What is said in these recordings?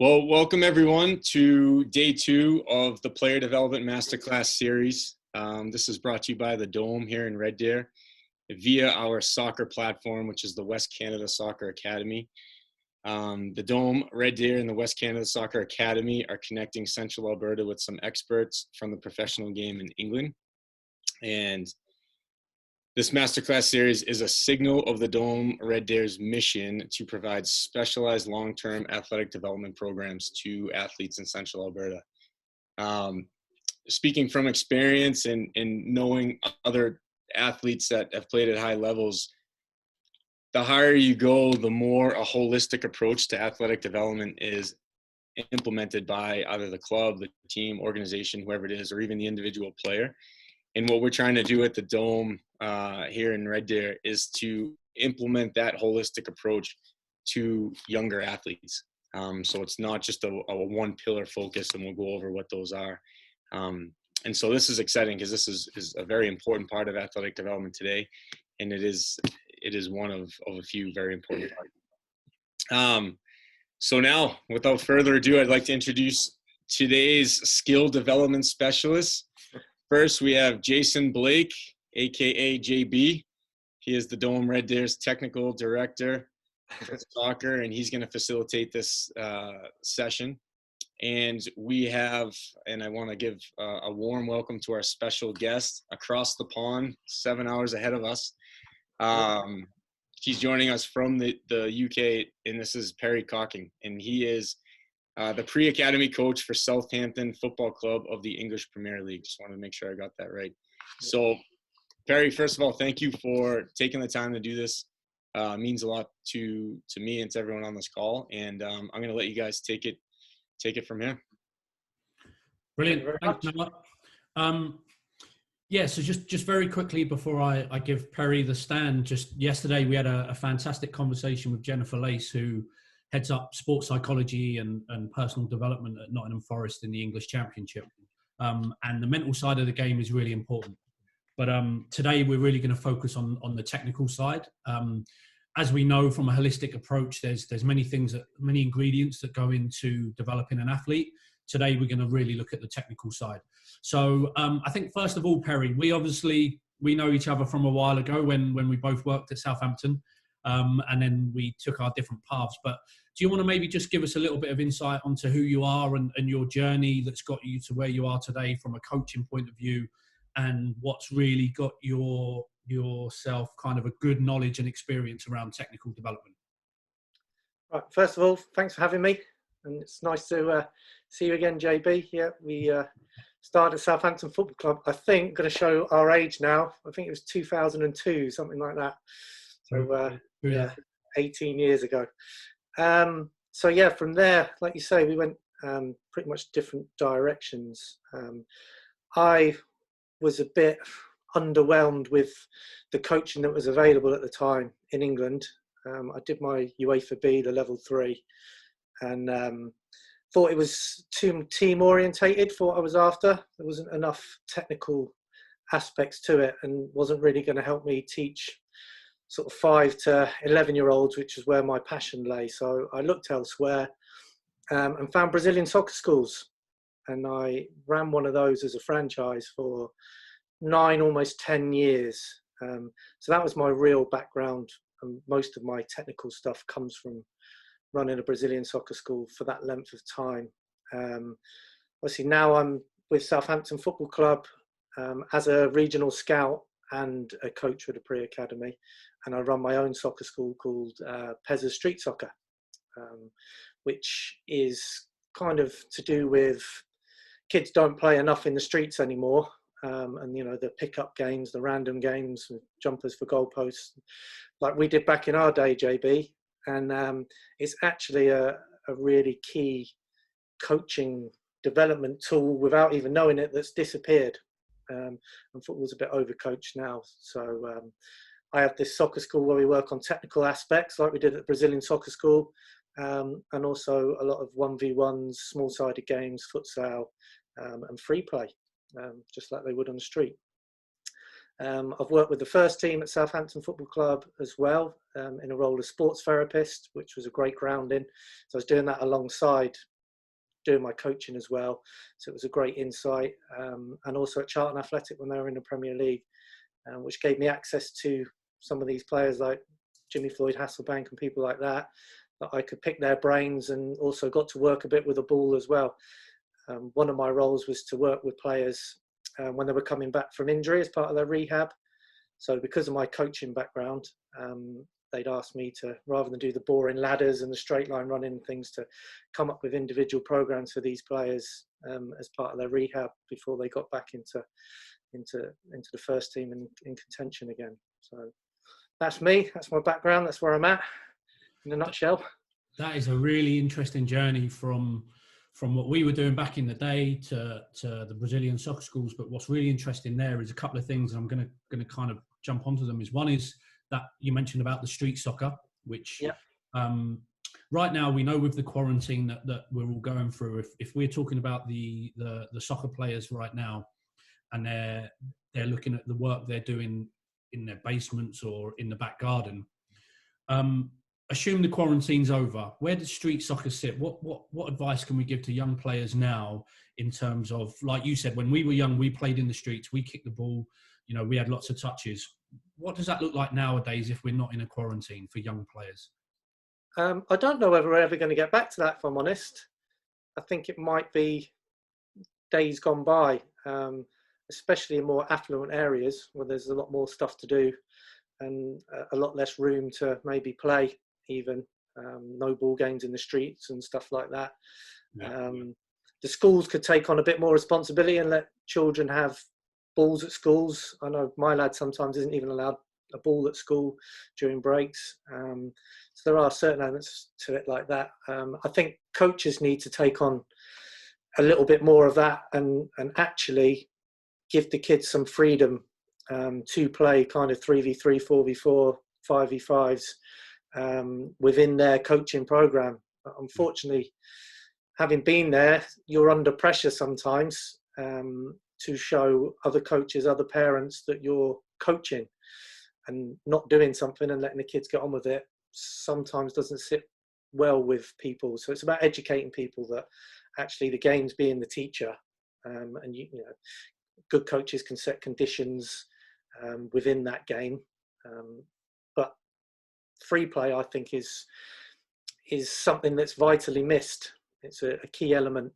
Well, welcome everyone to day 2 of the Player Development Masterclass series. This is brought to you by the Dome here in Red Deer via our soccer platform, which is the West Canada Soccer Academy. The Dome, Red Deer, and the West Canada Soccer Academy are connecting Central Alberta with some experts from the professional game in England. And this Masterclass series is a signal of the Dome Red Deer's mission to provide specialized long-term athletic development programs to athletes in Central Alberta. Speaking from experience and knowing other athletes that have played at high levels, the higher you go, the more a holistic approach to athletic development is implemented by either the club, the team, organization, whoever it is, or even the individual player. And what we're trying to do at the Dome here in Red Deer is to implement that holistic approach to younger athletes. So it's not just a one pillar focus, and we'll go over what those are. And so this is exciting because this is a very important part of athletic development today, and it is one of a few very important parts. So now, without further ado, I'd like to introduce today's skill development specialists. First, we have Jason Blake, aka JB. He is the Dome Red Deer's technical director for soccer, and he's going to facilitate this session. And we have, and I want to give a warm welcome to our special guest across the pond, 7 hours ahead of us. He's joining us from the UK, and this is Perry Cocking, and he is the pre-academy coach for Southampton Football Club of the English Premier League. Just wanted to make sure I got that right. So, Perry, first of all, thank you for taking the time to do this. It means a lot to me and to everyone on this call. And I'm going to let you guys take it from here. Brilliant. Thanks, Noah. Yeah, so just very quickly before I give Perry the stand, just yesterday we had a fantastic conversation with Jennifer Lace, who heads up sports psychology and personal development at Nottingham Forest in the English Championship. And the mental side of the game is really important. But today we're really going to focus on the technical side. As we know from a holistic approach, there's many ingredients that go into developing an athlete. Today we're going to really look at the technical side. So I think first of all, Perry, we know each other from a while ago when we both worked at Southampton. And then we took our different paths. But do you want to maybe just give us a little bit of insight onto who you are and your journey that's got you to where you are today from a coaching point of view, and what's really got yourself kind of a good knowledge and experience around technical development? Right, first of all, thanks for having me. And it's nice to see you again, JB. Yeah, we started at Southampton Football Club. I think, going to show our age now. I think it was 2002, something like that. So, 18 years ago. So, yeah, from there, like you say, we went pretty much different directions. I was a bit underwhelmed with the coaching that was available at the time in England. I did my UEFA B, the level 3, and thought it was too team-orientated for what I was after. There wasn't enough technical aspects to it, and wasn't really going to help me teach sort of 5 to 11-year-olds, which is where my passion lay. So I looked elsewhere and found Brazilian soccer schools. And I ran one of those as a franchise for 9, almost 10 years. So that was my real background. And most of my technical stuff comes from running a Brazilian soccer school for that length of time. Obviously now I'm with Southampton Football Club as a regional scout and a coach with a pre-academy, and I run my own soccer school called Pezza Street Soccer, which is kind of to do with kids don't play enough in the streets anymore, and you know, the pickup games, the random games, jumpers for goalposts, like we did back in our day, JB, and it's actually a really key coaching development tool without even knowing it that's disappeared. And football's a bit overcoached now. So I have this soccer school where we work on technical aspects like we did at the Brazilian soccer school, and also a lot of 1v1s, small-sided games, futsal, and free play, just like they would on the street. I've worked with the first team at Southampton Football Club as well, in a role as sports therapist, which was a great grounding. So I was doing that alongside doing my coaching as well. So it was a great insight. And also at Charlton Athletic when they were in the Premier League, which gave me access to some of these players like Jimmy Floyd Hasselbank and people like that, that I could pick their brains, and also got to work a bit with a ball as well. One of my roles was to work with players when they were coming back from injury as part of their rehab. So because of my coaching background, they'd asked me to, rather than do the boring ladders and the straight line running and things, to come up with individual programs for these players as part of their rehab before they got back into the first team and in contention again. So that's me. That's my background. That's where I'm at in a nutshell. That is a really interesting journey from what we were doing back in the day to the Brazilian soccer schools. But what's really interesting there is a couple of things. I'm going to kind of jump onto them. Is one is that you mentioned about the street soccer, which right now we know with the quarantine that we're all going through. If we're talking about the soccer players right now, and they're looking at the work they're doing in their basements or in the back garden. Assume the quarantine's over. Where does street soccer sit? What advice can we give to young players now in terms of, like you said, when we were young, we played in the streets, we kicked the ball, we had lots of touches. What does that look like nowadays if we're not in a quarantine for young players? I don't know whether we're ever going to get back to that, if I'm honest. I think it might be days gone by, especially in more affluent areas where there's a lot more stuff to do and a lot less room to maybe play even. No ball games in the streets and stuff like that. Yeah. The schools could take on a bit more responsibility and let children have balls at schools. I know my lad sometimes isn't even allowed a ball at school during breaks. So there are certain elements to it like that. I think coaches need to take on a little bit more of that and actually give the kids some freedom to play kind of 3v3, 4v4, 5v5s within their coaching program. Unfortunately, having been there, you're under pressure sometimes to show other coaches, other parents that you're coaching, and not doing something and letting the kids get on with it sometimes doesn't sit well with people. So it's about educating people that actually the game's being the teacher, and you know, good coaches can set conditions within that game. But free play, I think, is something that's vitally missed. It's a key element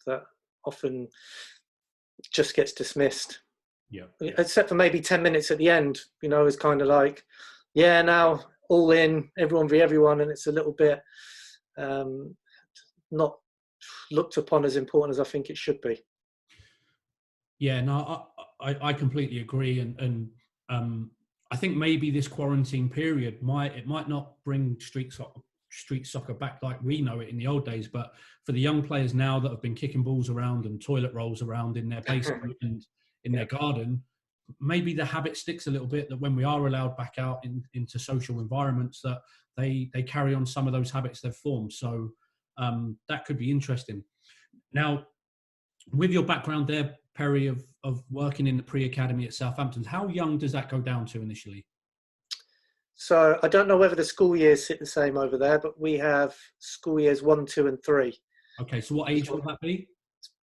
that often just gets dismissed. Yeah. Except for maybe 10 minutes at the end, you know, is kind of like, yeah, now all in, everyone v everyone, and it's a little bit not looked upon as important as I think it should be. Yeah, no, I completely agree, and I think maybe this quarantine period might not bring street soccer back like we know it in the old days, but for the young players now that have been kicking balls around and toilet rolls around in their basement and in their garden, maybe the habit sticks a little bit, that when we are allowed back out into social environments, that they carry on some of those habits they've formed. So that could be interesting. Now, with your background there, Perry, of working in the pre-academy at Southampton, how young does that go down to initially? So I don't know whether the school years sit the same over there, but we have school years 1, 2 and 3. Okay, so what age would that be?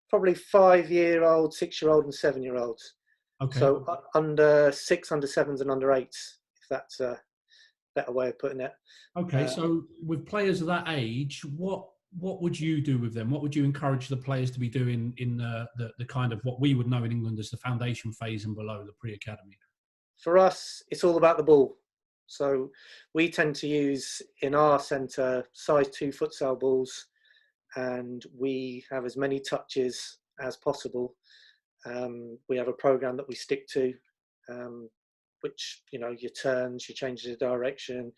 Probably 5-year-old, 6-year-old and 7-year-olds. Okay. So under 6, under 7s and under 8s, if that's a better way of putting it. Okay, so with players of that age, what would you do with them? What would you encourage the players to be doing in the kind of what we would know in England as the foundation phase and below, the pre-academy? For us, it's all about the ball. So we tend to use in our centre size 2 futsal balls, and we have as many touches as possible. We have a programme that we stick to, which, you know, your turns, your changes of direction,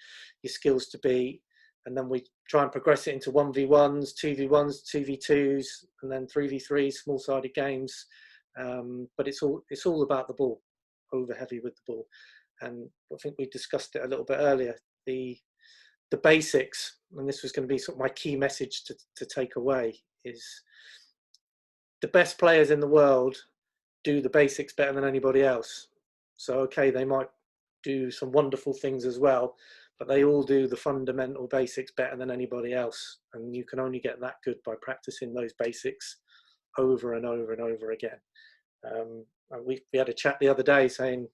your skills to beat, and then we try and progress it into 1v1s, 2v1s, 2v2s, and then 3v3s, small-sided games. But it's all about the ball, over heavy with the ball. And I think we discussed it a little bit earlier, the basics, and this was going to be sort of my key message to take away, is the best players in the world do the basics better than anybody else. So, okay, they might do some wonderful things as well, but they all do the fundamental basics better than anybody else. And you can only get that good by practicing those basics over and over and over again. And we had a chat the other day saying,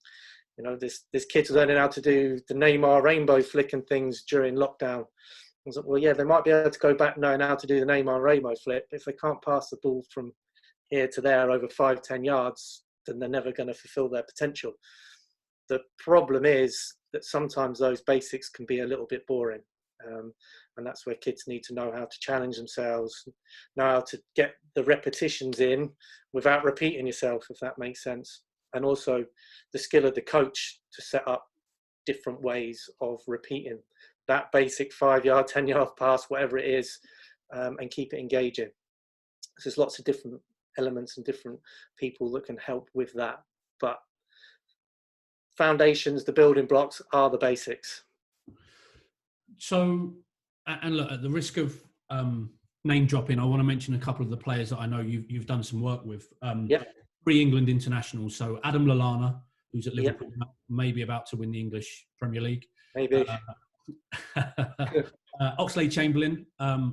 you know, this kid's learning how to do the Neymar rainbow flick and things during lockdown. I was like, well, yeah, they might be able to go back knowing how to do the Neymar rainbow flip. If they can't pass the ball from here to there over 5-10 yards, then they're never going to fulfill their potential. The problem is that sometimes those basics can be a little bit boring. And that's where kids need to know how to challenge themselves, know how to get the repetitions in without repeating yourself, if that makes sense. And also the skill of the coach to set up different ways of repeating that basic 5-yard, 10-yard pass, whatever it is, and keep it engaging. So there's lots of different elements and different people that can help with that. But foundations, the building blocks are the basics. So, and look, at the risk of name dropping, I want to mention a couple of the players that I know you've done some work with. Pre-England internationals. So Adam Lallana, who's at Liverpool, maybe about to win the English Premier League. Maybe. Oxlade-Chamberlain,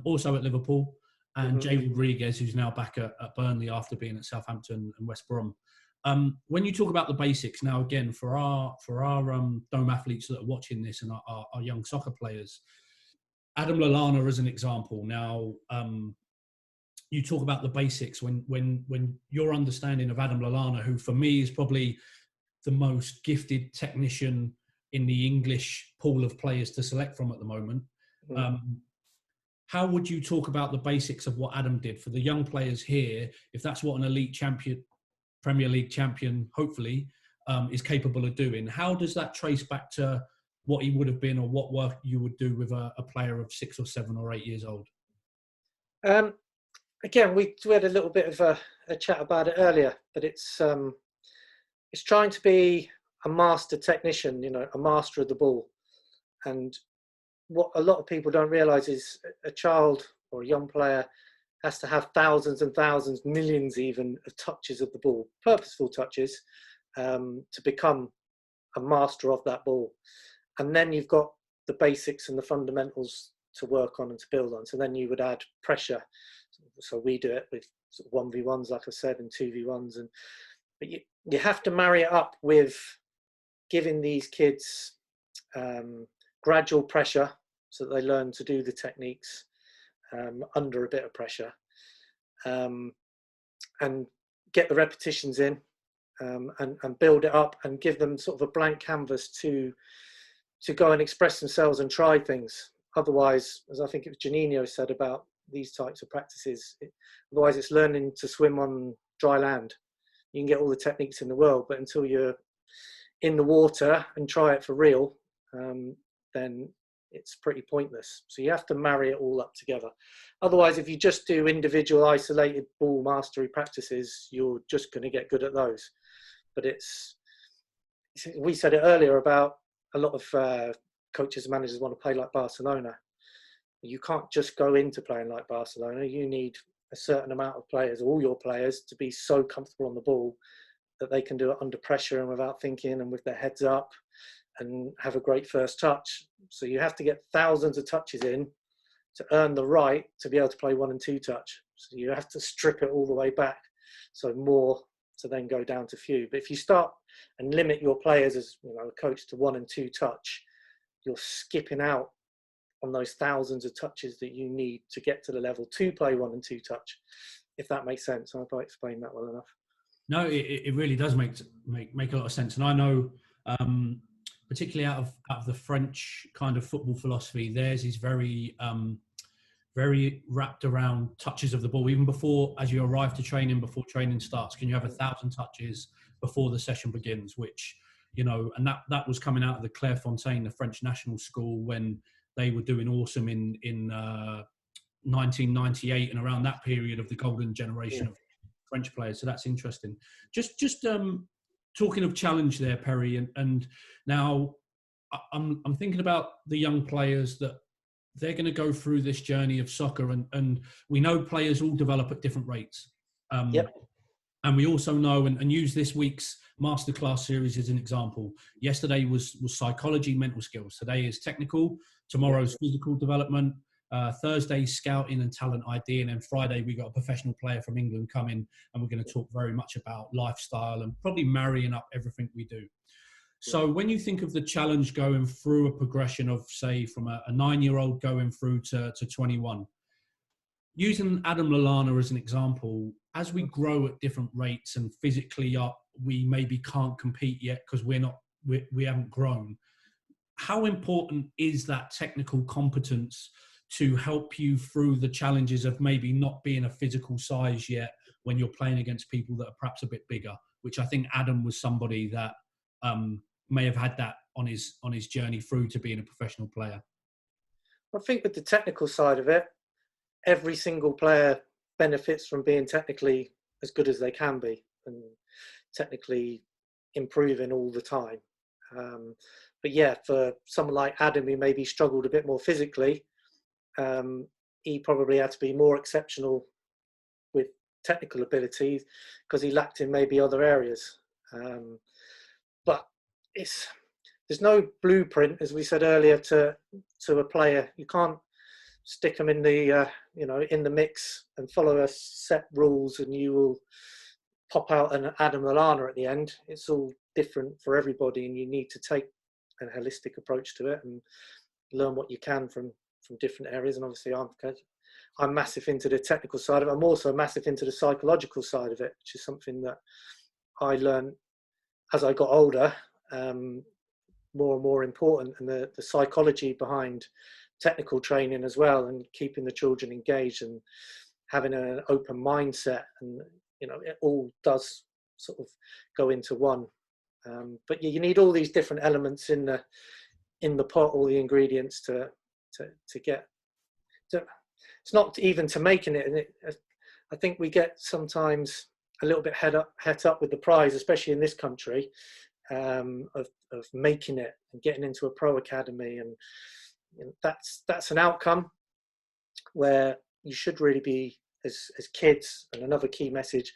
also at Liverpool, and Jay Rodriguez, who's now back at Burnley after being at Southampton and West Brom. When you talk about the basics, now again, for our Dome athletes that are watching this and our young soccer players, Adam Lallana as an example. Now, you talk about the basics. When your understanding of Adam Lallana, who for me is probably the most gifted technician in the English pool of players to select from at the moment, how would you talk about the basics of what Adam did for the young players here, if that's what an elite champion, Premier League champion, hopefully, is capable of doing? How does that trace back to what he would have been, or what work you would do with a player of 6 or 7 or 8 years old? Again, we had a little bit of a chat about it earlier, but it's trying to be a master technician, you know, a master of the ball. And what a lot of people don't realise is a child or a young player has to have thousands and thousands, millions even, of touches of the ball, purposeful touches, to become a master of that ball. And then you've got the basics and the fundamentals to work on and to build on. So then you would add pressure. So we do it with sort of 1v1s, like I said, and 2v1s. But you have to marry it up with giving these kids gradual pressure so that they learn to do the techniques under a bit of pressure, and get the repetitions in, and build it up and give them sort of a blank canvas to go and express themselves and try things. Otherwise, as I think it was Janino said about these types of practices, otherwise it's learning to swim on dry land. You can get all the techniques in the world, but until you're in the water and try it for real, then it's pretty pointless. So you have to marry it all up together. Otherwise, if you just do individual isolated ball mastery practices, you're just going to get good at those. But we said it earlier about a lot of coaches and managers want to play like Barcelona. You can't just go into playing like Barcelona. You need a certain amount of players, all your players, to be so comfortable on the ball that they can do it under pressure and without thinking and with their heads up and have a great first touch. So you have to get thousands of touches in to earn the right to be able to play 1 and 2 touch. So you have to strip it all the way back. So more to then go down to few. But if you start and limit your players as, you know, a coach to 1 and 2 touch, you're skipping out on those thousands of touches that you need to get to the level to play 1 and 2 touch, if that makes sense. I hope I explained that well enough. No, it really does make a lot of sense. And I know, particularly out of the French kind of football philosophy, theirs is very wrapped around touches of the ball. Even before, as you arrive to training, before training starts, can you have 1,000 touches before the session begins? Which, you know, and that was coming out of the Clairefontaine, the French national school, when they were doing awesome in 1998 and around that period of the golden generation of French players. So that's interesting. Just talking of challenge there, Perry, and now I'm thinking about the young players that they're going to go through this journey of soccer, and we know players all develop at different rates. And we also know, and use this week's Masterclass series as an example. Yesterday was psychology, mental skills. Today is technical. Tomorrow's physical development. Thursday, scouting and talent ID. And then Friday, we got a professional player from England coming, and we're going to talk very much about lifestyle and probably marrying up everything we do. So when you think of the challenge going through a progression of, say, from a 9-year-old going through to 21, using Adam Lallana as an example, as we grow at different rates and physically up, we maybe can't compete yet because we haven't grown. How important is that technical competence to help you through the challenges of maybe not being a physical size yet when you're playing against people that are perhaps a bit bigger, which I think Adam was somebody that may have had that on his journey through to being a professional player? I think with the technical side of it, every single player benefits from being technically as good as they can be and technically improving all the time. But yeah, for someone like Adam, who maybe struggled a bit more physically, he probably had to be more exceptional with technical abilities because he lacked in maybe other areas. But there's no blueprint, as we said earlier, to a player. You can't stick them in the in the mix and follow a set rules and you will pop out an Adam Lallana at the end. It's all different for everybody, and you need to take a holistic approach to it and learn what you can from different areas. And obviously I'm massive into the technical side of it. I'm also massive into the psychological side of it, which is something that I learned as I got older, more and more important, and the psychology behind technical training as well, and keeping the children engaged and having an open mindset, and it all does sort of go into one. But you need all these different elements in the pot, all the ingredients to get to, it's not even to making it. And I think we get sometimes a little bit het up with the prize, especially in this country, of making it and getting into a pro academy, and that's an outcome where you should really be, as kids, and another key message,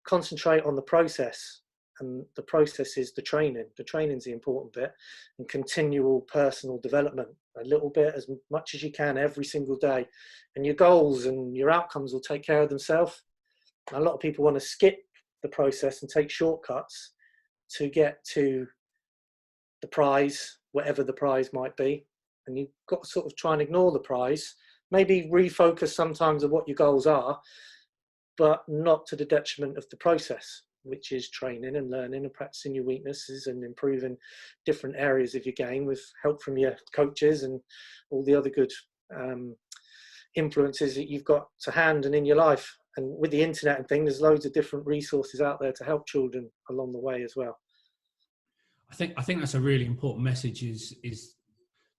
concentrate on the process. And the process is the training. The training's the important bit, and continual personal development, a little bit, as much as you can every single day. And your goals and your outcomes will take care of themselves. A lot of people want to skip the process and take shortcuts to get to the prize, whatever the prize might be. And you've got to sort of try and ignore the prize, maybe refocus sometimes on what your goals are, but not to the detriment of the process, which is training and learning and practicing your weaknesses and improving different areas of your game with help from your coaches and all the other good influences that you've got to hand and in your life. And with the internet and things, there's loads of different resources out there to help children along the way as well. I think that's a really important message, is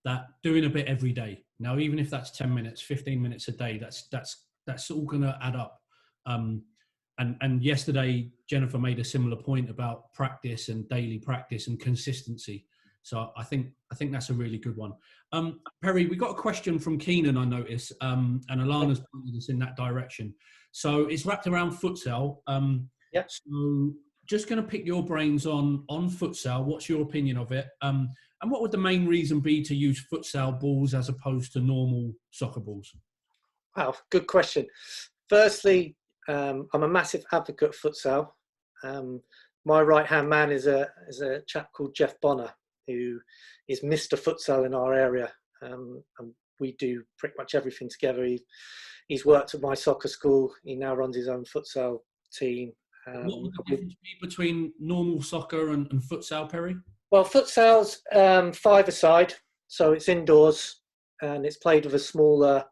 that doing a bit every day. Now, even if that's 10 minutes, 15 minutes a day, that's all going to add up. And yesterday, Jennifer made a similar point about practice and daily practice and consistency. So I think that's a really good one. Perry, we got a question from Keenan, I notice, and Alana's pointed us in that direction. So it's wrapped around futsal. Yep. So just going to pick your brains on futsal. What's your opinion of it? And what would the main reason be to use futsal balls as opposed to normal soccer balls? Wow, good question. Firstly, I'm a massive advocate of futsal. My right-hand man is a chap called Jeff Bonner, who is Mr. Futsal in our area. And we do pretty much everything together. He's worked at my soccer school. He now runs his own futsal team. What would the difference be between normal soccer and futsal, Perry? Well, futsal's 5-a-side, so it's indoors, and it's played with a smaller, I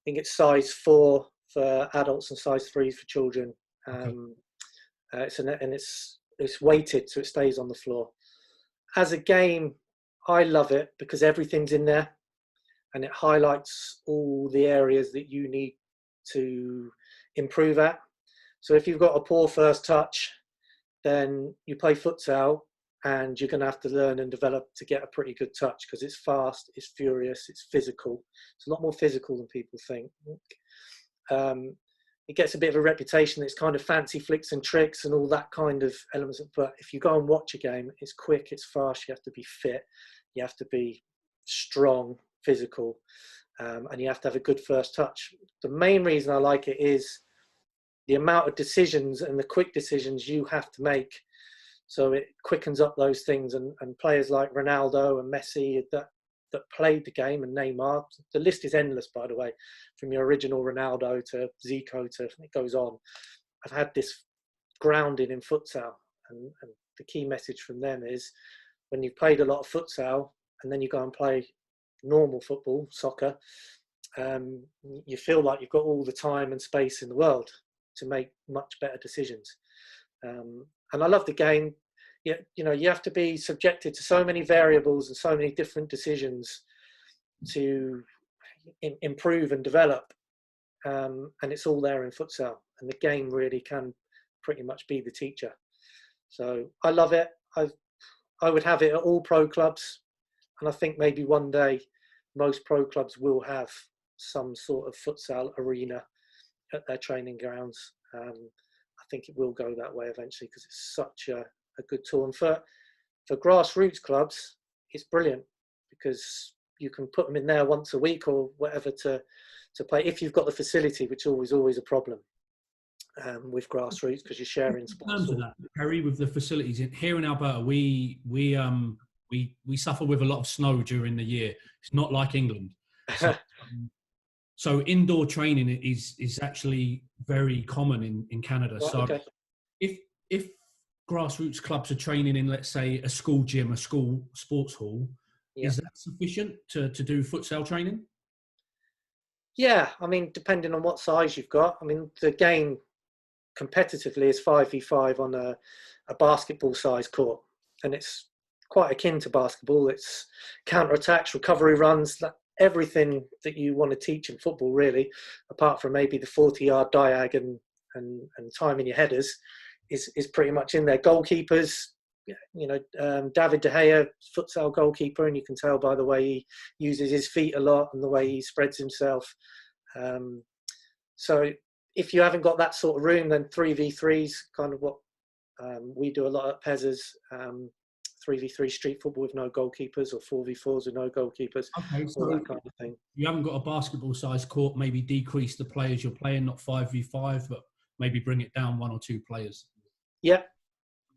think it's size 4 for adults and size 3 for children. It's weighted, so it stays on the floor. As a game, I love it because everything's in there, and it highlights all the areas that you need to improve at. So if you've got a poor first touch, then you play futsal, and you're going to have to learn and develop to get a pretty good touch, because it's fast, it's furious, it's physical. It's a lot more physical than people think. it gets a bit of a reputation. It's kind of fancy flicks and tricks and all that kind of elements. But if you go and watch a game, it's quick, it's fast. You have to be fit, you have to be strong, physical, and you have to have a good first touch. The main reason I like it is the amount of decisions and the quick decisions you have to make. So it quickens up those things, and players like Ronaldo and Messi that played the game, and Neymar. The list is endless, by the way, from your original Ronaldo to Zico to it goes on. I've had this grounding in futsal, and the key message from them is when you've played a lot of futsal and then you go and play normal football, soccer, you feel like you've got all the time and space in the world to make much better decisions. And I love the game. You know, you have to be subjected to so many variables and so many different decisions to improve and develop. And it's all there in futsal. And the game really can pretty much be the teacher. So I love it. I would have it at all pro clubs. And I think maybe one day most pro clubs will have some sort of futsal arena at their training grounds. I think it will go that way eventually because it's such a good tool. And for grassroots clubs, it's brilliant because you can put them in there once a week or whatever to play if you've got the facility, which is always a problem with grassroots because you're sharing sports. In terms of that, Perry, with the facilities here in Alberta, we suffer with a lot of snow during the year. It's not like England. So indoor training is actually very common in Canada. Right, so okay. if grassroots clubs are training in, let's say, a school gym, a school sports hall, is that sufficient to do futsal training? Yeah, I mean, depending on what size you've got. I mean, the game competitively is 5v5 on a basketball size court, and it's quite akin to basketball. It's counter-attacks, recovery runs, everything that you want to teach in football, really, apart from maybe the 40-yard diag and timing your headers, is pretty much in there. Goalkeepers, you know, David De Gea, futsal goalkeeper, and you can tell by the way he uses his feet a lot and the way he spreads himself. So if you haven't got that sort of room, then 3v3s kind of what we do a lot at Pezzers. 3v3 street football with no goalkeepers, or 4v4s with no goalkeepers, okay, so all that kind of thing. You haven't got a basketball-sized court, maybe decrease the players you're playing, not 5v5, but maybe bring it down 1 or 2 players. Yeah,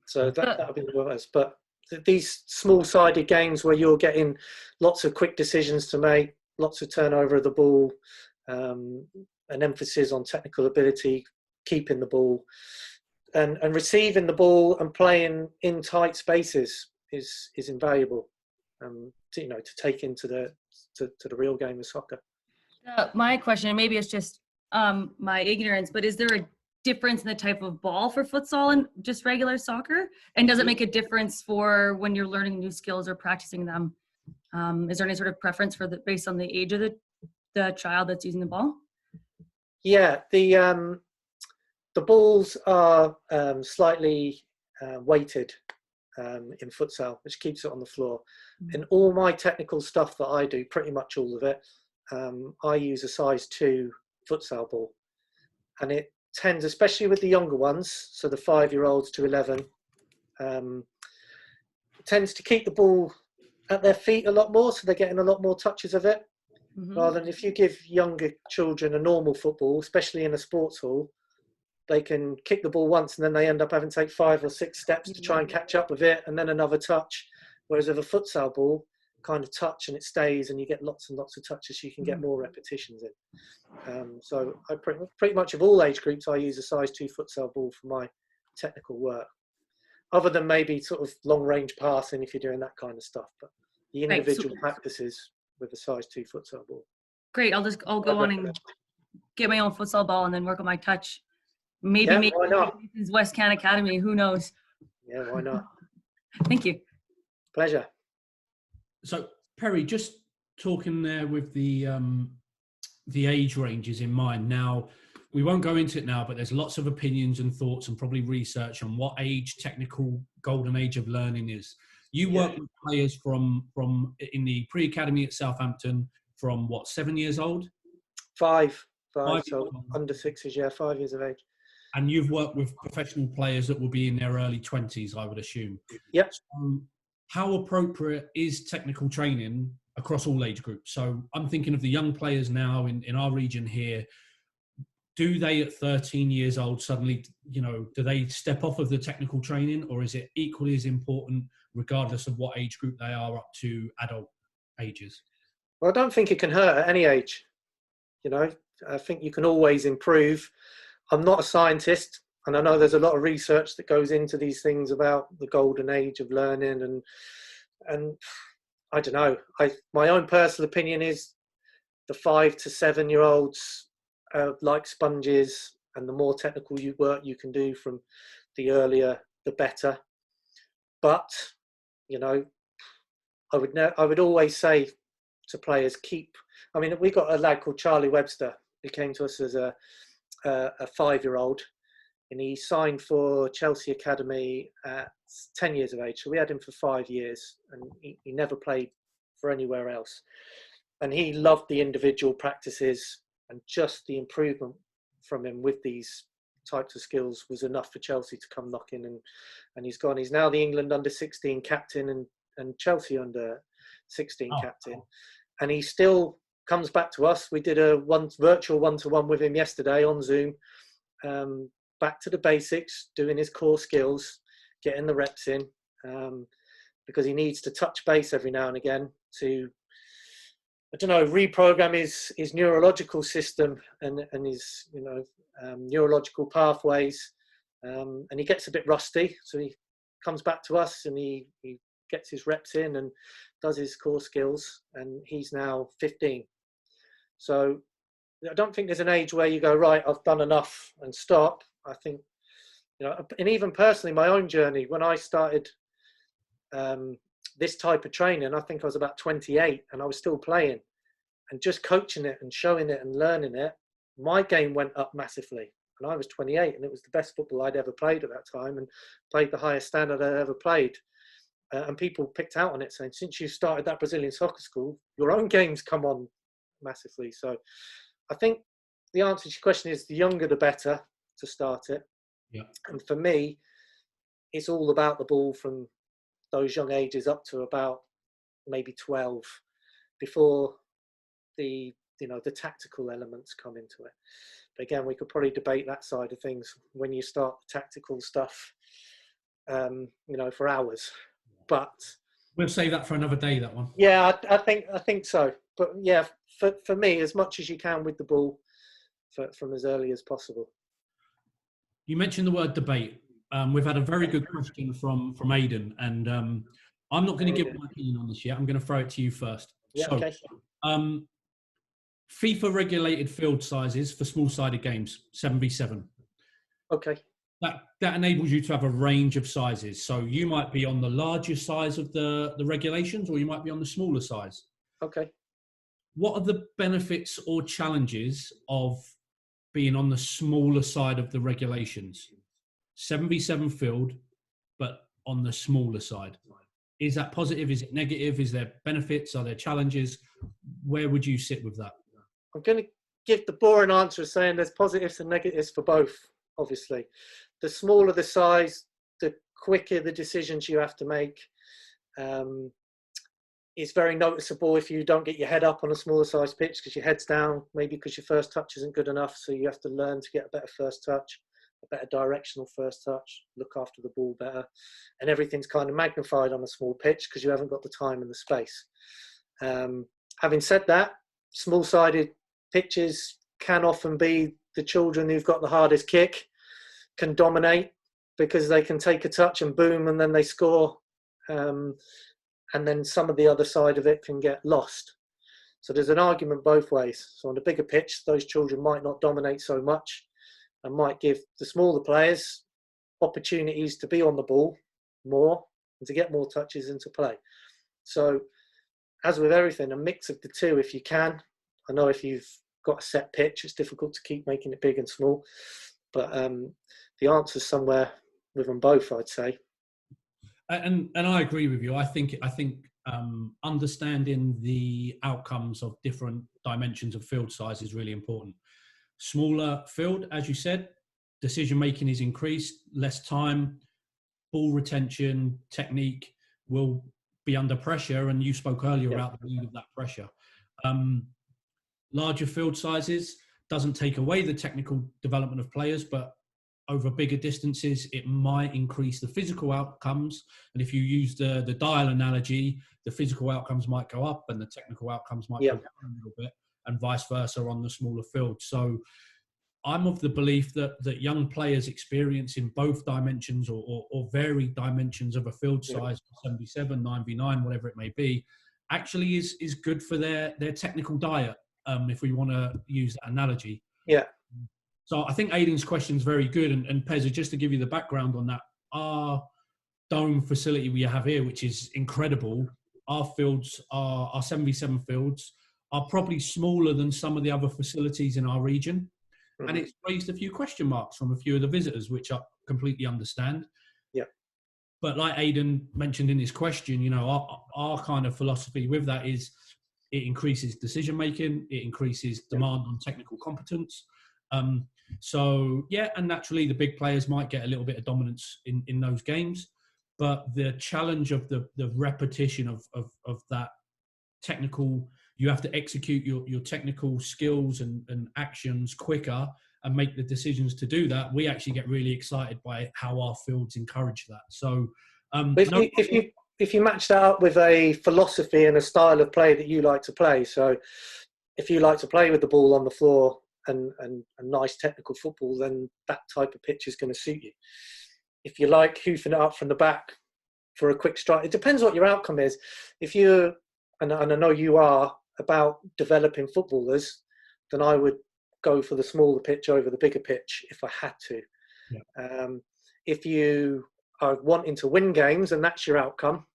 so that would be the worst. But these small-sided games where you're getting lots of quick decisions to make, lots of turnover of the ball, an emphasis on technical ability, keeping the ball, and receiving the ball and playing in tight spaces is invaluable. To take into the real game of soccer. My question, maybe it's just my ignorance, but is there a difference in the type of ball for futsal and just regular soccer? And does it make a difference for when you're learning new skills or practicing them? Is there any sort of preference based on the age of the child that's using the ball? Yeah, the balls are slightly weighted in futsal, which keeps it on the floor. In all my technical stuff that I do, pretty much all of it, I use a size 2 futsal ball. And it tends, especially with the younger ones, so the 5-year-olds to 11, tends to keep the ball at their feet a lot more, so they're getting a lot more touches of it. Rather than if you give younger children a normal football, especially in a sports hall, they can kick the ball once and then they end up having to take 5 or 6 steps to try and catch up with it, and then another touch. Whereas with a futsal ball, kind of touch and it stays, and you get lots and lots of touches, so you can get more repetitions in. So I pretty much of all age groups, I use a size 2 futsal ball for my technical work. Other than maybe sort of long range passing if you're doing that kind of stuff, but the individual practices with a size 2 futsal ball. Great, I'll go on and get my own futsal ball and then work on my touch. Maybe make why not? West Can Academy, who knows? Yeah, why not? Thank you. Pleasure. So Perry, just talking there with the age ranges in mind. Now, we won't go into it now, but there's lots of opinions and thoughts and probably research on what age technical golden age of learning is. You work with players from in the pre-academy at Southampton from what, 7 years old? 5. 5, so under 6s, yeah, 5 years of age. And you've worked with professional players that will be in their early 20s, I would assume. Yep. So how appropriate is technical training across all age groups? So I'm thinking of the young players now in our region here. Do they at 13 years old suddenly, do they step off of the technical training, or is it equally as important regardless of what age group they are up to adult ages? Well, I don't think it can hurt at any age. I think you can always improve. I'm not a scientist, and I know there's a lot of research that goes into these things about the golden age of learning, and I don't know. My own personal opinion is the 5 to 7-year-olds like sponges, and the more technical work you can do from the earlier, the better. But I would always say to players, we got a lad called Charlie Webster. He came to us as a 5-year-old, and he signed for Chelsea Academy at 10 years of age. So we had him for 5 years, and he never played for anywhere else. And he loved the individual practices, and just the improvement from him with these types of skills was enough for Chelsea to come knocking. And he's gone. He's now the England under-16 captain and Chelsea under-16 captain. And he still comes back to us. We did a virtual one-to-one with him yesterday on Zoom. Back to the basics, doing his core skills, getting the reps in, because he needs to touch base every now and again to, reprogram his neurological system and his, neurological pathways. And he gets a bit rusty, so he comes back to us and he gets his reps in and does his core skills. And he's now 15. So I don't think there's an age where you go, right, I've done enough and stop. I think, and even personally, my own journey, when I started this type of training, I think I was about 28 and I was still playing and just coaching it and showing it and learning it. My game went up massively, and I was 28 and it was the best football I'd ever played at that time and played the highest standard I'd ever played. And people picked out on it saying, since you started that Brazilian soccer school, your own game's come on massively. So I think the answer to your question is the younger the better to start it. Yeah. And for me, it's all about the ball from those young ages up to about maybe 12 before the tactical elements come into it. But again, we could probably debate that side of things when you start the tactical stuff, for hours. But we'll save that for another day, that one. Yeah, I think so. But yeah, for me, as much as you can with the ball from as early as possible. You mentioned the word debate. We've had a very good question from Aidan, and I'm not going to give my opinion on this yet. I'm going to throw it to you first. Yeah, so, okay. FIFA regulated field sizes for small-sided games, 7v7. Okay. That enables you to have a range of sizes. So you might be on the larger size of the regulations, or you might be on the smaller size. Okay. What are the benefits or challenges of being on the smaller side of the regulations? 7v7 field, but on the smaller side. Is that positive? Is it negative? Is there benefits? Are there challenges? Where would you sit with that? I'm going to give the boring answer of saying there's positives and negatives for both, obviously. The smaller the size, the quicker the decisions you have to make. It's very noticeable if you don't get your head up on a smaller size pitch because your head's down, maybe because your first touch isn't good enough, so you have to learn to get a better first touch, a better directional first touch, look after the ball better, and everything's kind of magnified on a small pitch because you haven't got the time and the space. Having said that, small-sided pitches can often be the children who've got the hardest kick can dominate because they can take a touch and boom, and then they score. And then some of the other side of it can get lost. So there's an argument both ways. So on a bigger pitch, those children might not dominate so much and might give the smaller players opportunities to be on the ball more and to get more touches and to play. So as with everything, a mix of the two if you can. I know if you've got a set pitch, it's difficult to keep making it big and small. But the answer's somewhere with them both, I'd say. And I agree with you. I think understanding the outcomes of different dimensions of field size is really important. Smaller field, as you said, decision making is increased, less time, ball retention, technique will be under pressure. And you spoke earlier about the need of that pressure. Larger field sizes doesn't take away the technical development of players, but over bigger distances, it might increase the physical outcomes. And if you use the dial analogy, the physical outcomes might go up and the technical outcomes might go down a little bit, and vice versa on the smaller field. So I'm of the belief that young players experience in both dimensions or varied dimensions of a field size, 77, 9v9, whatever it may be, actually is good for their technical diet, if we want to use that analogy. Yeah. So I think Aidan's question is very good. And Pezza, just to give you the background on that, our dome facility we have here, which is incredible, our fields, our 7v7 fields, are probably smaller than some of the other facilities in our region. Mm-hmm. And it's raised a few question marks from a few of the visitors, which I completely understand. Yeah. But like Aidan mentioned in his question, you know, our kind of philosophy with that is it increases decision making, it increases demand on technical competence. So yeah, and naturally the big players might get a little bit of dominance in those games, but the challenge of the repetition of that technical, you have to execute your technical skills and actions quicker and make the decisions to do that. We actually get really excited by how our fields encourage that. So if you match that up with a philosophy and a style of play that you like to play, so if you like to play with the ball on the floor and nice technical football, then that type of pitch is going to suit you. If you like hoofing it up from the back for a quick strike, it depends what your outcome is. If you're, and I know you are, about developing footballers, then I would go for the smaller pitch over the bigger pitch if I had to. Yeah. If you are wanting to win games and that's your outcome,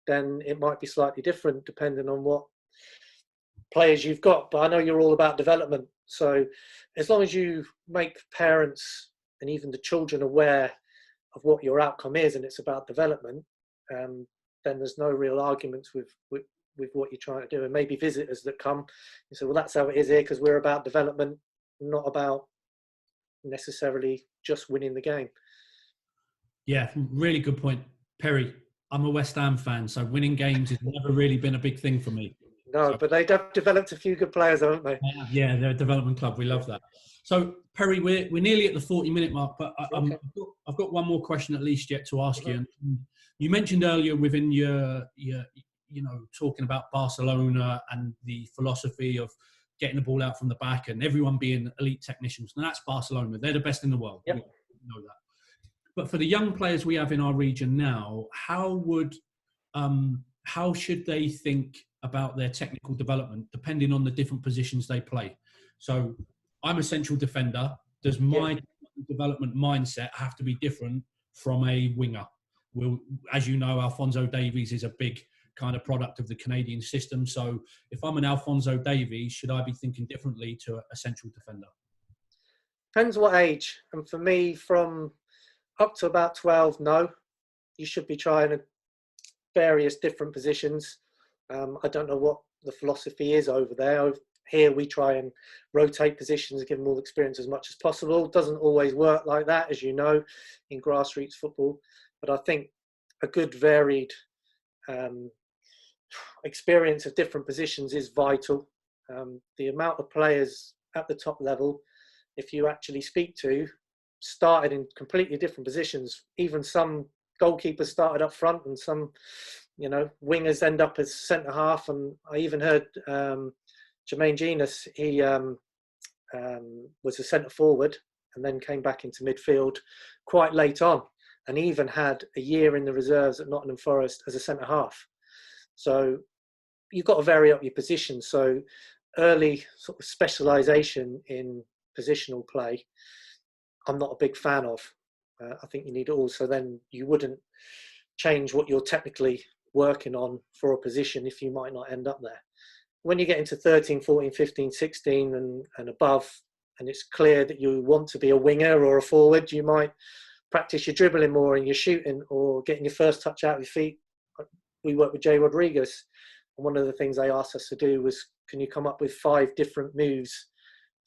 then it might be slightly different depending on what players you've got. But I know you're all about development. So as long as you make parents and even the children aware of what your outcome is and it's about development, then there's no real arguments with what you're trying to do. And maybe visitors that come and say, well, that's how it is here because we're about development, not about necessarily just winning the game. Yeah, really good point. Perry, I'm a West Ham fan, so winning games has never really been a big thing for me. No, but they've developed a few good players, haven't they? Yeah, they're a development club. We love that. So, Perry, we're nearly at the 40-minute mark, but I've got one more question at least yet to ask you. And you mentioned earlier within your talking about Barcelona and the philosophy of getting the ball out from the back and everyone being elite technicians. And that's Barcelona. They're the best in the world. Yep. We know that. But for the young players we have in our region now, how should they think about their technical development depending on the different positions they play? So I'm a central defender. Does my development mindset have to be different from a winger? As you know, Alphonso Davies is a big kind of product of the Canadian system. So if I'm an Alphonso Davies, should I be thinking differently to a central defender? Depends what age. And for me, from up to about 12, no. You should be trying various different positions. I don't know what the philosophy is over there. Here we try and rotate positions, give them all experience as much as possible. It doesn't always work like that, as you know, in grassroots football. But I think a good varied experience of different positions is vital. The amount of players at the top level, if you actually speak to, started in completely different positions. Even some goalkeepers started up front and some, wingers end up as centre half. And I even heard Jermaine Genius, he was a centre forward and then came back into midfield quite late on, and even had a year in the reserves at Nottingham Forest as a centre half. So you've got to vary up your position. So early sort of specialisation in positional play, I'm not a big fan of. I think you need it all. So then you wouldn't change what you're technically working on for a position if you might not end up there. When you get into 13, 14, 15, 16 and above, and it's clear that you want to be a winger or a forward, you might practice your dribbling more and your shooting or getting your first touch out of your feet. We worked with Jay Rodriguez, and one of the things they asked us to do was, can you come up with 5 different moves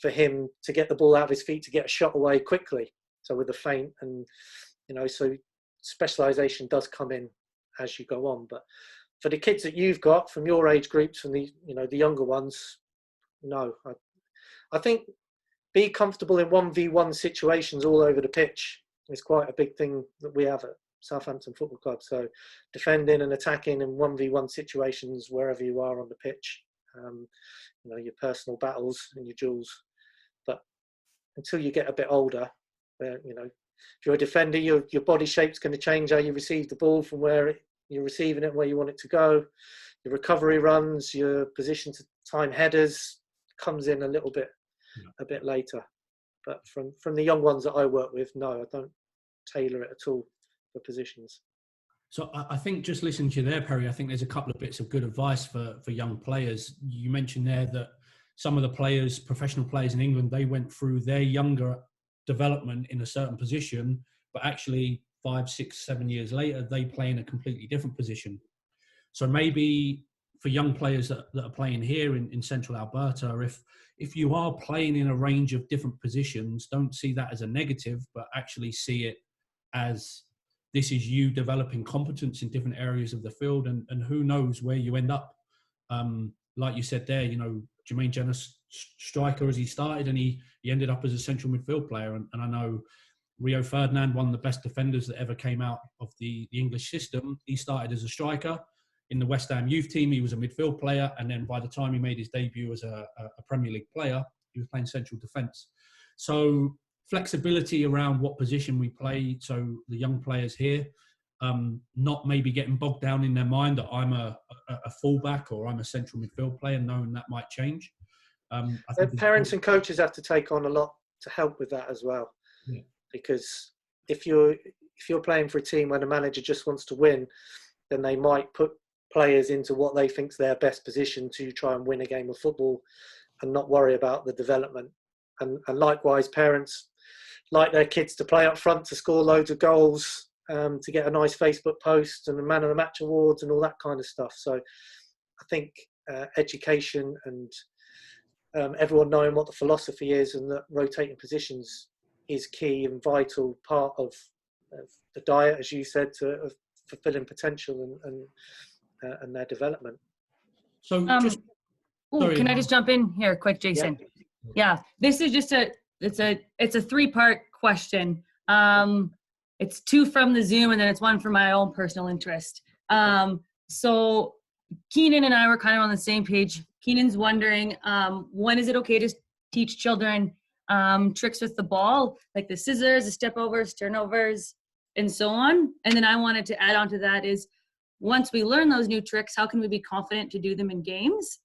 for him to get the ball out of his feet to get a shot away quickly. So with the feint, and so specialisation does come in as you go on. But for the kids that you've got from your age groups, from the younger ones, no, I think be comfortable in 1v1 situations all over the pitch is quite a big thing that we have at Southampton Football Club. So defending and attacking in 1v1 situations wherever you are on the pitch, your personal battles and your duels. But until you get a bit older, if you're a defender, your body shape's going to change how you receive the ball from where you're receiving it, where you want it to go. Your recovery runs, your position to time headers comes in a little bit later. But from the young ones that I work with, no, I don't tailor it at all for positions. So I think, just listening to you there, Perry, I think there's a couple of bits of good advice for young players. You mentioned there that some of the players, professional players in England, they went through their younger development in a certain position, but actually 5, 6, 7 years later, they play in a completely different position. So maybe for young players that are playing here in central Alberta, if you are playing in a range of different positions, don't see that as a negative, but actually see it as this is you developing competence in different areas of the field, and who knows where you end up. Like you said there, Jermaine Jenner's striker as he started, and he ended up as a central midfield player. And I know Rio Ferdinand, one of the best defenders that ever came out of the English system, he started as a striker. In the West Ham youth team, he was a midfield player. And then by the time he made his debut as a Premier League player, he was playing central defence. So flexibility around what position we play. So the young players here, not maybe getting bogged down in their mind that I'm a fullback or I'm a central midfield player, knowing that might change. I think parents and coaches have to take on a lot to help with that as well. Yeah. Because if you're playing for a team where the manager just wants to win, then they might put players into what they think's their best position to try and win a game of football and not worry about the development. And likewise, parents like their kids to play up front, to score loads of goals, to get a nice Facebook post and the Man of the Match awards and all that kind of stuff. So I think education and everyone knowing what the philosophy is and that rotating positions is key and vital part of the diet, as you said, to fulfilling potential and their development. So can I just jump in here quick, Jason? Yeah, this is just it's a 3-part question. It's 2 from the Zoom, and then it's 1 for my own personal interest. So Keenan and I were kind of on the same page. Keenan's wondering, when is it okay to teach children tricks with the ball, like the scissors, the step overs, turnovers, and so on? And then I wanted to add on to that is, once we learn those new tricks, how can we be confident to do them in games?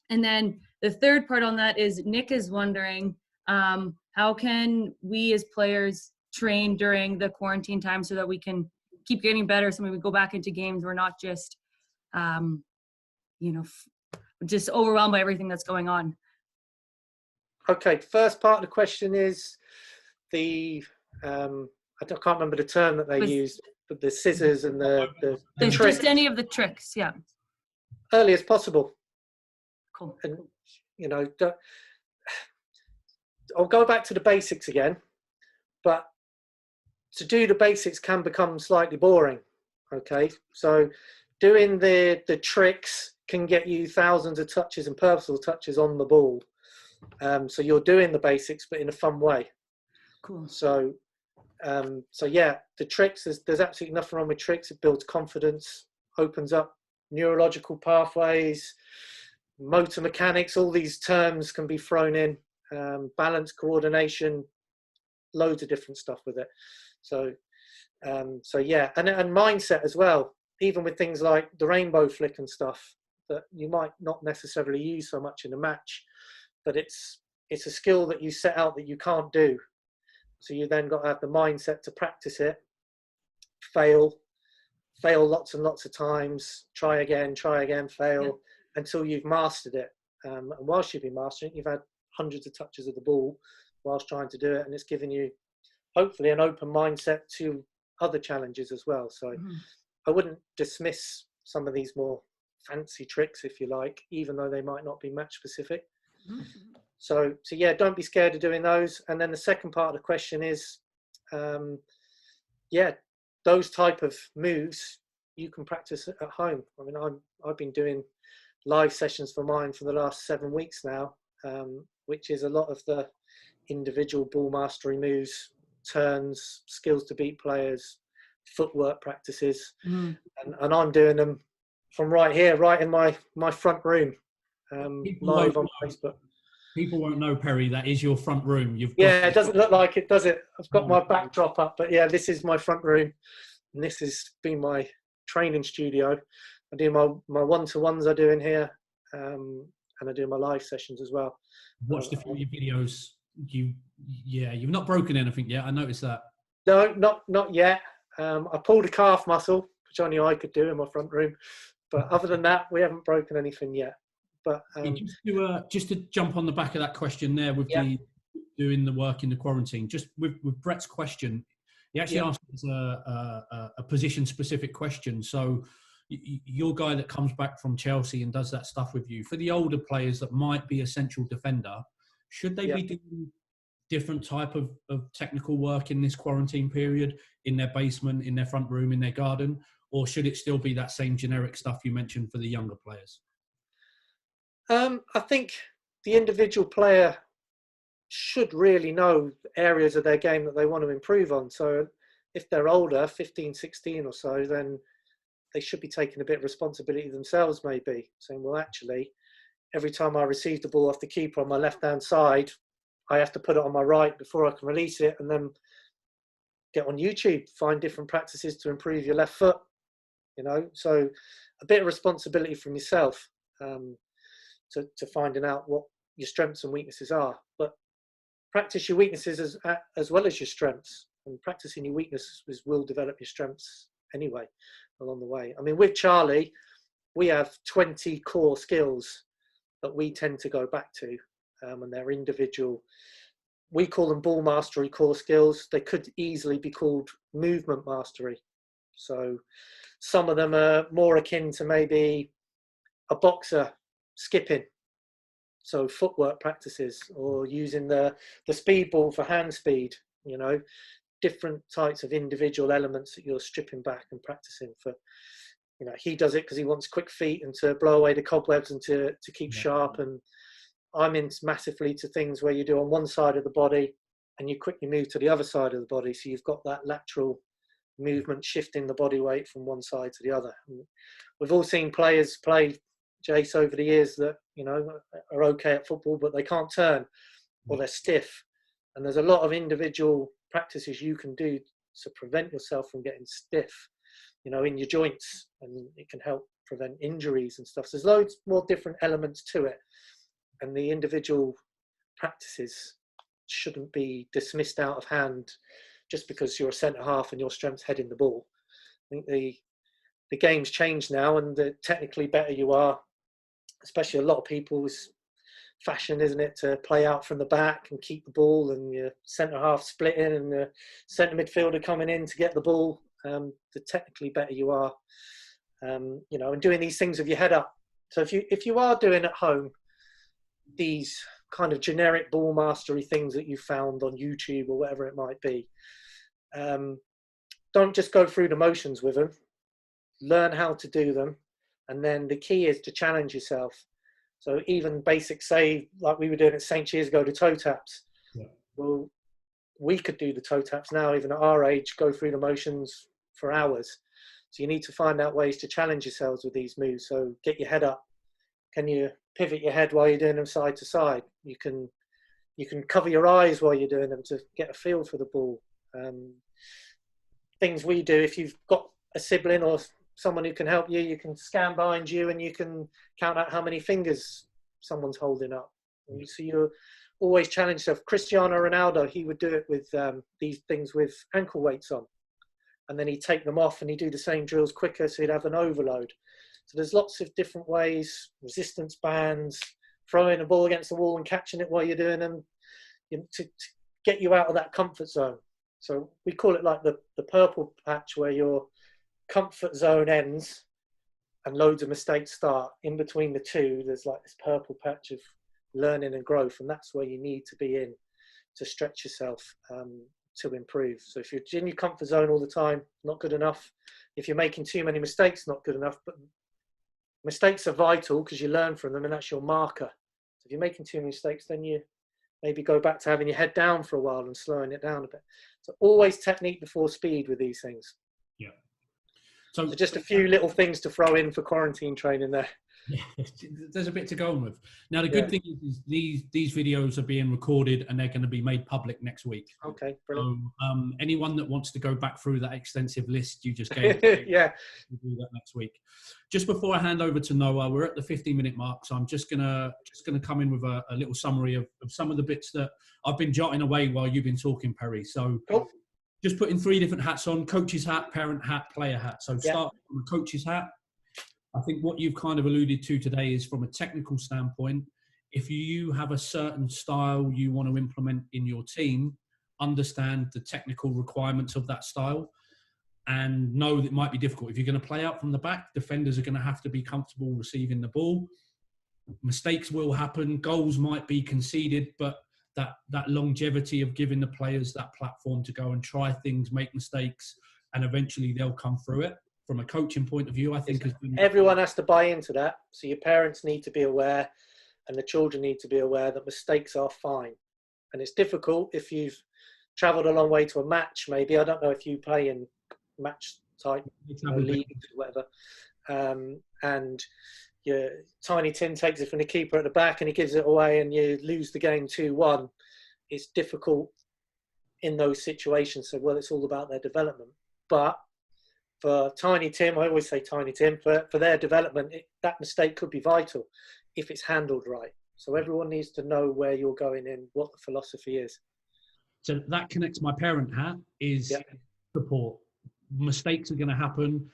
And then the 3rd part on that is Nick is wondering, how can we as players train during the quarantine time so that we can keep getting better, so when we go back into games, we're not just, just overwhelmed by everything that's going on. Okay, first part of the question is I can't remember the term that they used, but the scissors and the tricks. Just any of the tricks, yeah. Early as possible. Cool. And, I'll go back to the basics again, but to do the basics can become slightly boring, okay? So doing the tricks can get you thousands of touches and purposeful touches on the ball. So you're doing the basics, but in a fun way. Cool. So yeah, the tricks, there's absolutely nothing wrong with tricks. It builds confidence, opens up neurological pathways, motor mechanics, all these terms can be thrown in, balance, coordination, loads of different stuff with it. So yeah, and mindset as well, even with things like the rainbow flick and stuff that you might not necessarily use so much in a match, but it's a skill that you set out that you can't do. So you then got to have the mindset to practice it, fail lots and lots of times, try again, fail, until you've mastered it. And whilst you've been mastering it, you've had hundreds of touches of the ball whilst trying to do it, and it's given you hopefully an open mindset to other challenges as well. So I wouldn't dismiss some of these more fancy tricks, if you like, even though they might not be match specific. So yeah, don't be scared of doing those. And then the second part of the question is, yeah, those type of moves you can practice at home. I mean, I've been doing live sessions for mine for the last 7 weeks now, which is a lot of the individual ball mastery moves, turns, skills to beat players, footwork practices, and I'm doing them from right here, right in my front room, live on Facebook. People won't know, Perry, that is your front room. It doesn't look like it, does it? I've got my backdrop up, but yeah, this is my front room, and this has been my training studio. I do my one-to-ones I do in here, and I do my live sessions as well. Watched a few of your videos. You've not broken anything yet. I noticed that. No, not yet. I pulled a calf muscle, which only I could do in my front room, but other than that, we haven't broken anything yet. But just to jump on the back of that question there with the doing the work in the quarantine, just with Brett's question, he actually asked us a position specific question. So your guy that comes back from Chelsea and does that stuff with you, for the older players that might be a central defender, should they be doing different type of technical work in this quarantine period, in their basement, in their front room, in their garden, or should it still be that same generic stuff you mentioned for the younger players? I think the individual player should really know areas of their game that they want to improve on. So if they're older, 15, 16 or so, then they should be taking a bit of responsibility themselves, maybe saying, well, actually, every time I receive the ball off the keeper on my left-hand side, I have to put it on my right before I can release it, and then get on YouTube, find different practices to improve your left foot, so a bit of responsibility from yourself. To finding out what your strengths and weaknesses are, but practice your weaknesses as well as your strengths, and practicing your weaknesses will develop your strengths anyway along the way. I mean, with Charlie, we have 20 core skills that we tend to go back to, and they're individual. We call them ball mastery core skills. They could easily be called movement mastery. So some of them are more akin to maybe a boxer skipping, so footwork practices, or using the speed ball for hand speed, different types of individual elements that you're stripping back and practicing for. He does it because he wants quick feet and to blow away the cobwebs and to keep sharp, and I'm into massively to things where you do on one side of the body and you quickly move to the other side of the body, so you've got that lateral movement shifting the body weight from one side to the other. And we've all seen players play, Jace, over the years that are okay at football, but they can't turn, or they're stiff. And there's a lot of individual practices you can do to prevent yourself from getting stiff, in your joints, and it can help prevent injuries and stuff. So there's loads more different elements to it, and the individual practices shouldn't be dismissed out of hand just because you're a centre half and your strength's heading the ball. I think the game's changed now, and the technically better you are, especially a lot of people's fashion, isn't it, to play out from the back and keep the ball, and your centre half splitting and the centre midfielder coming in to get the ball. The technically better you are, and doing these things with your head up. So if you are doing at home these kind of generic ball mastery things that you found on YouTube or whatever it might be, don't just go through the motions with them. Learn how to do them. And then the key is to challenge yourself. So even basic, say, like we were doing at St. years ago, the toe taps. Yeah. Well, we could do the toe taps now, even at our age, go through the motions for hours. So you need to find out ways to challenge yourselves with these moves. So get your head up. Can you pivot your head while you're doing them side to side? You can cover your eyes while you're doing them to get a feel for the ball. Things we do, if you've got a sibling or someone who can help you, you can scan behind you and you can count out how many fingers someone's holding up. And so you're always challenge yourself. Cristiano Ronaldo, he would do it with these things with ankle weights on. And then he'd take them off and he'd do the same drills quicker, so he'd have an overload. So there's lots of different ways, resistance bands, throwing a ball against the wall and catching it while you're doing them, to get you out of that comfort zone. So we call it like the purple patch, where your comfort zone ends and loads of mistakes start. In between the two, there's like this purple patch of learning and growth, and that's where you need to be in to stretch yourself to improve. So if you're in your comfort zone all the time, not good enough. If you're making too many mistakes, not good enough. But mistakes are vital because you learn from them, and that's your marker. So if you're making too many mistakes, then you maybe go back to having your head down for a while and slowing it down a bit. So always technique before speed with these things. Yeah. So just a few little things to throw in for quarantine training there. Yeah, there's a bit to go on with. Now, the good thing is these videos are being recorded and they're going to be made public next week. Okay, brilliant. So anyone that wants to go back through that extensive list you just gave, yeah, we'll do that next week. Just before I hand over to Noah, we're at the 15-minute mark, so I'm just gonna come in with a little summary of some of the bits that I've been jotting away while you've been talking, Perry. So cool. Just putting 3 different hats on: coach's hat, parent hat, player hat. So start from a coach's hat. I think what you've kind of alluded to today is from a technical standpoint, if you have a certain style you want to implement in your team, understand the technical requirements of that style and know that it might be difficult. If you're going to play out from the back, defenders are going to have to be comfortable receiving the ball. Mistakes will happen. Goals might be conceded, but that longevity of giving the players that platform to go and try things, make mistakes, and eventually they'll come through it. From a coaching point of view, I think everyone has to buy into that. So your parents need to be aware, and the children need to be aware that mistakes are fine. And it's difficult if you've travelled a long way to a match. Maybe I don't know if you play in match type leagues, whatever. And your Tiny Tim takes it from the keeper at the back and he gives it away, and you lose the game 2-1. It's difficult in those situations. So it's all about their development, but for Tiny Tim, I always say Tiny Tim, for their development, that mistake could be vital if it's handled right. So everyone needs to know where you're going in, what the philosophy is. So that connects my parent hat is support. Mistakes are going to happen.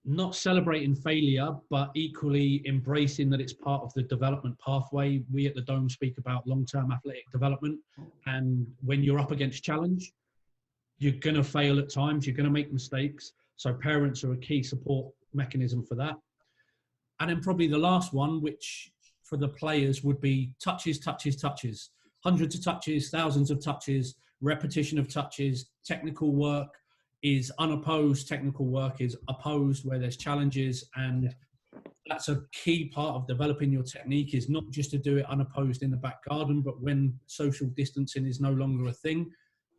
Not celebrating failure, but equally embracing that it's part of the development pathway. We at the Dome speak about long-term athletic development. And when you're up against challenge, you're going to fail at times. You're going to make mistakes. So parents are a key support mechanism for that. And then probably the last one, which for the players would be touches. Hundreds of touches, thousands of touches, repetition of touches. Technical work is unopposed. Technical work is opposed where there's challenges. And that's a key part of developing your technique, is not just to do it unopposed in the back garden, but when social distancing is no longer a thing,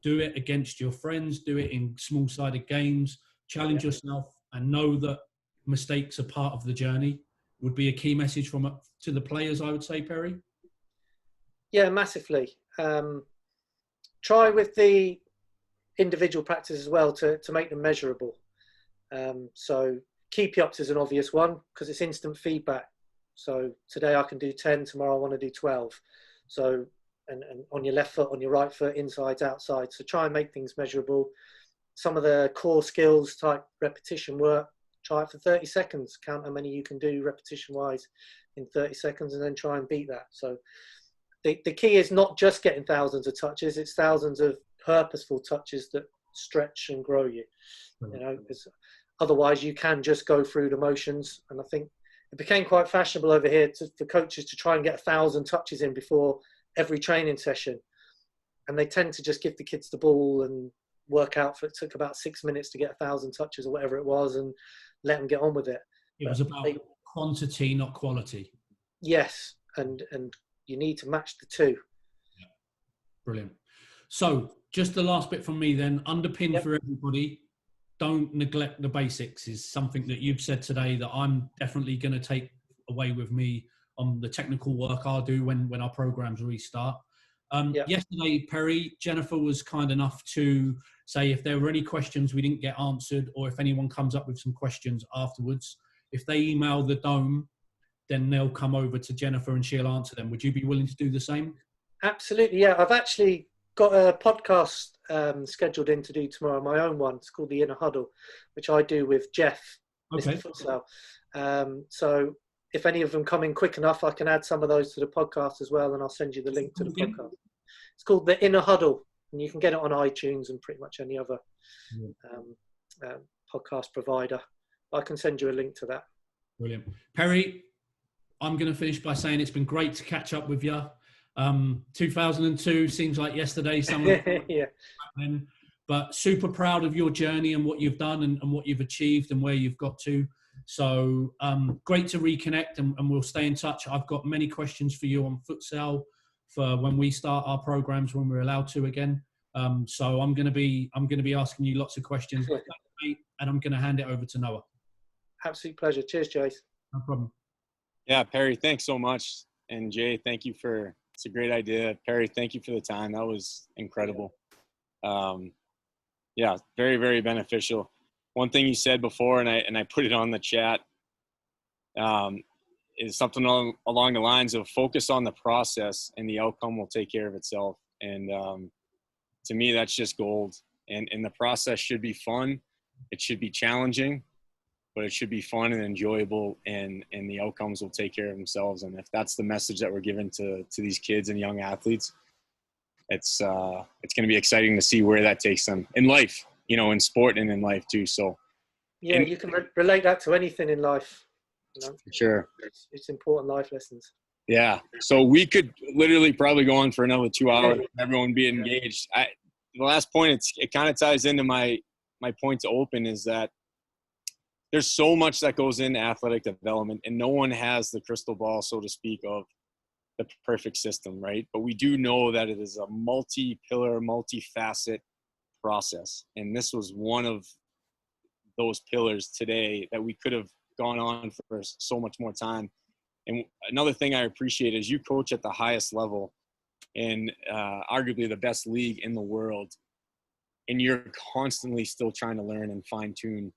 do it against your friends, do it in small-sided games, challenge yourself, and know that mistakes are part of the journey. Would be a key message to the players, I would say, Perry. Yeah, massively. Try with the individual practice as well to make them measurable. So keep-ups is an obvious one because it's instant feedback. So today I can do 10, tomorrow I want to do 12. So and on your left foot, on your right foot, insides, outside. So try and make things measurable. Some of the core skills type repetition work, try it for 30 seconds. Count how many you can do repetition-wise in 30 seconds and then try and beat that. So the key is not just getting thousands of touches, it's thousands of purposeful touches that stretch and grow you. You know, because otherwise you can just go through the motions. And I think it became quite fashionable over here for coaches to try and get 1,000 touches in before every training session, and they tend to just give the kids the ball and work out for it took about 6 minutes to get 1,000 touches or whatever it was, and let them get on with it. It was about quantity, not quality. Yes, and you need to match the two. Yeah. Brilliant. So just the last bit from me then, underpin for everybody, don't neglect the basics, is something that you've said today that I'm definitely going to take away with me on the technical work I'll do when our programs restart. Yesterday, Perry, Jennifer was kind enough to say if there were any questions we didn't get answered, or if anyone comes up with some questions afterwards, if they email the Dome, then they'll come over to Jennifer and she'll answer them. Would you be willing to do the same? Absolutely, yeah. I've actually got a podcast scheduled in to do tomorrow, my own one. It's called The Inner Huddle, which I do with Jeff, Mr. Futsal. So if any of them come in quick enough, I can add some of those to the podcast as well, and I'll send you the link to the podcast. It's called The Inner Huddle, and you can get it on iTunes and pretty much any other podcast provider. I can send you a link to that. Brilliant. Perry, I'm going to finish by saying it's been great to catch up with you. 2002 seems like yesterday. Yeah. But super proud of your journey and what you've done and what you've achieved and where you've got to. So great to reconnect, and we'll stay in touch. I've got many questions for you on futsal for when we start our programs, when we're allowed to again. So I'm going to be asking you lots of questions, and I'm going to hand it over to Noah. Absolute pleasure. Cheers, Jace. No problem. Yeah, Perry, thanks so much. And Jay, thank you it's a great idea. Perry, thank you for the time. That was incredible. Yeah, very, very beneficial. One thing you said before, and I put it on the chat, is something along the lines of focus on the process and the outcome will take care of itself. And to me, that's just gold. And the process should be fun. It should be challenging, but it should be fun and enjoyable, and the outcomes will take care of themselves. And if that's the message that we're giving to these kids and young athletes, it's going to be exciting to see where that takes them in life, in sport and in life too. So yeah, you can relate that to anything in life. Sure. It's important life lessons. Yeah. So we could literally probably go on for another 2 hours, everyone be engaged. The last point, it kind of ties into my point to open, is that there's so much that goes into athletic development, and no one has the crystal ball, so to speak, of the perfect system, right? But we do know that it is a multi-pillar, multi-facet process. And this was one of those pillars today that we could have gone on for so much more time. And another thing I appreciate is you coach at the highest level in arguably the best league in the world. And you're constantly still trying to learn and fine tune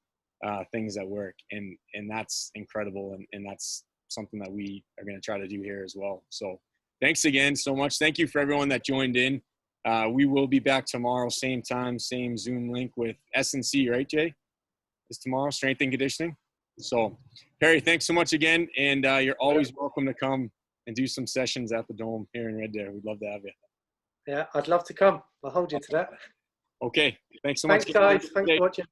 things that work. And that's incredible. And that's something that we are going to try to do here as well. So thanks again so much. Thank you for everyone that joined in. We will be back tomorrow, same time, same Zoom link with S&C, right, Jay? Is tomorrow strength and conditioning? So Perry, thanks so much again. And you're always welcome to come and do some sessions at the Dome here in Red Deer. We'd love to have you. Yeah, I'd love to come. I'll hold you to that. Okay. Thanks so much. Thanks, guys. Thanks for watching.